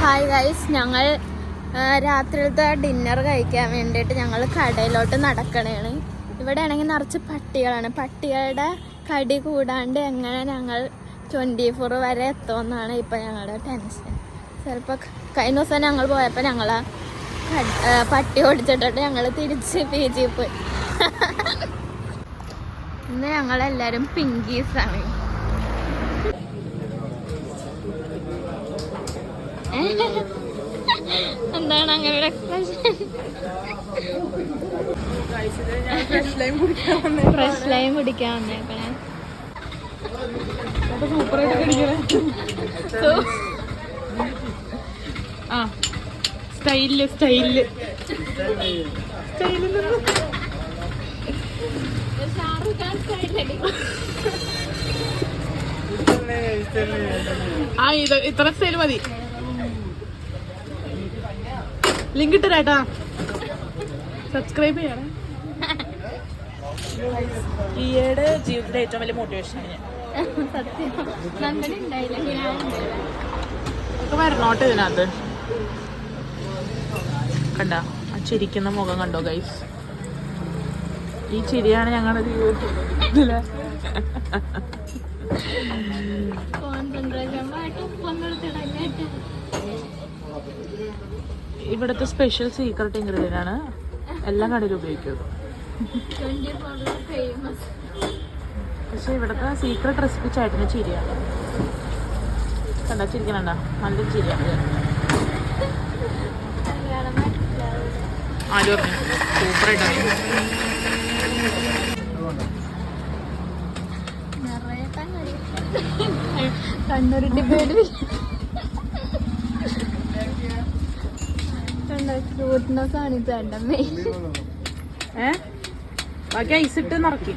Hi guys, ഞങ്ങൾ രാത്രിയിലത്തെ dinner കഴിക്കാൻ വേണ്ടിയിട്ട് ഞങ്ങൾ കടയിലോട്ട് നടക്കണേണ്. ഇവിടെ ആണെങ്കിൽ നിറച്ച് പട്ടികളാണ്. പട്ടികളുടെ കടി കൂടാണ്ട് എങ്ങനെ ഞങ്ങൾ 24 വരെ എത്തുമെന്നാണ് ഇപ്പം ഞങ്ങളുടെ ടെൻഷൻ. ചിലപ്പോൾ കഴിഞ്ഞ ദിവസം ഞങ്ങൾ പോയപ്പോൾ ഞങ്ങൾ പട്ടി ഓടിച്ചിട്ടിട്ട് ഞങ്ങൾ തിരിച്ച് PG പോയി. ഇന്ന് ഞങ്ങളെല്ലാവരും പിങ്കീസാണ്. എന്താണ് അങ്ങനെ എക്സ്പ്രഷൻ? ഫ്രഷ് ലൈം കുടിക്കാൻ വന്നേക്കണേ. സ്റ്റൈലില് സ്റ്റൈലില് ഷാറുഖ് ഖാൻ സ്റ്റൈലടി. ഇത്ര സ്റ്റൈൽ മതി. ലിങ്ക് ഇട്ടരാട്ടാ, സബ്സ്ക്രൈബ് ചെയ്യണേ. ഈയുടെ ജീവിതത്തിലെ ഏറ്റവും വലിയ മോട്ടിവേഷൻ സത്യം നന്ദന ഉണ്ടായില്ല, ഒക്കെ വരണോട്ട് ഇതിനകത്ത്. കണ്ട ആ ചിരിക്കുന്ന മുഖം കണ്ടോ ഗൈസ്? ഈ ചിരിയാണ് ഞങ്ങളുടെ ജീവിതത്തിലെ കോൺസെൻട്രേഷൻ പങ്കെടുത്തിടങ്ങേറ്റ്. ഇവിടുത്തെ സ്പെഷ്യൽ സീക്രട്ട് ഇൻഗ്രീഡിയൻ്റ് ആണ്. എല്ലാ കടയിലും ഉപയോഗിക്കും. പക്ഷെ ഇവിടുത്തെ സീക്രട്ട് റെസിപ്പി ചേട്ടന് ചിരിയാണ്. കണ്ട ചിരിക്കണണ്ട, നല്ല ചിരിയാണ്. ആര് പറഞ്ഞു? സൂപ്പറായിട്ടാണ്. കണ്ണൂർ ഡിബേറ്റ് ക്യൂട്ട്നെസ് ആണ് ചേട്ടമ്മേ. ബാക്കി ഐസ് ഇട്ട് നിറക്കി.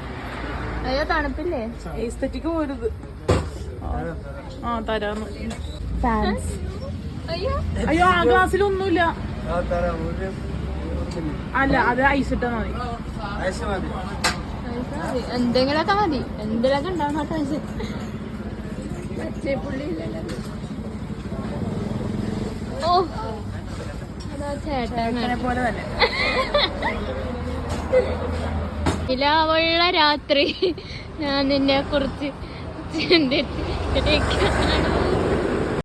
അയ്യോ തണുപ്പില്ലേ? എസ്തെറ്റിക്ക് പോരുത്. ആ തരാന്ന്. അയ്യോ ആ ഗ്ലാസ്സിലൊന്നുമില്ല. അല്ല അത് ഐസ് ഇട്ടാ മതി. എന്തെങ്കിലൊക്കെ മതി, എന്തിലൊക്കെ ഉണ്ടാവണം കേട്ടോ. പച്ചപ്പുള്ളി ഓ അതാ ചേട്ടനെ പോലെ തന്നെ. നിലാവുള്ള രാത്രി ഞാൻ നിന്നെ കുറിച്ച് ചിന്തിച്ചിരിക്കുകയാണ്.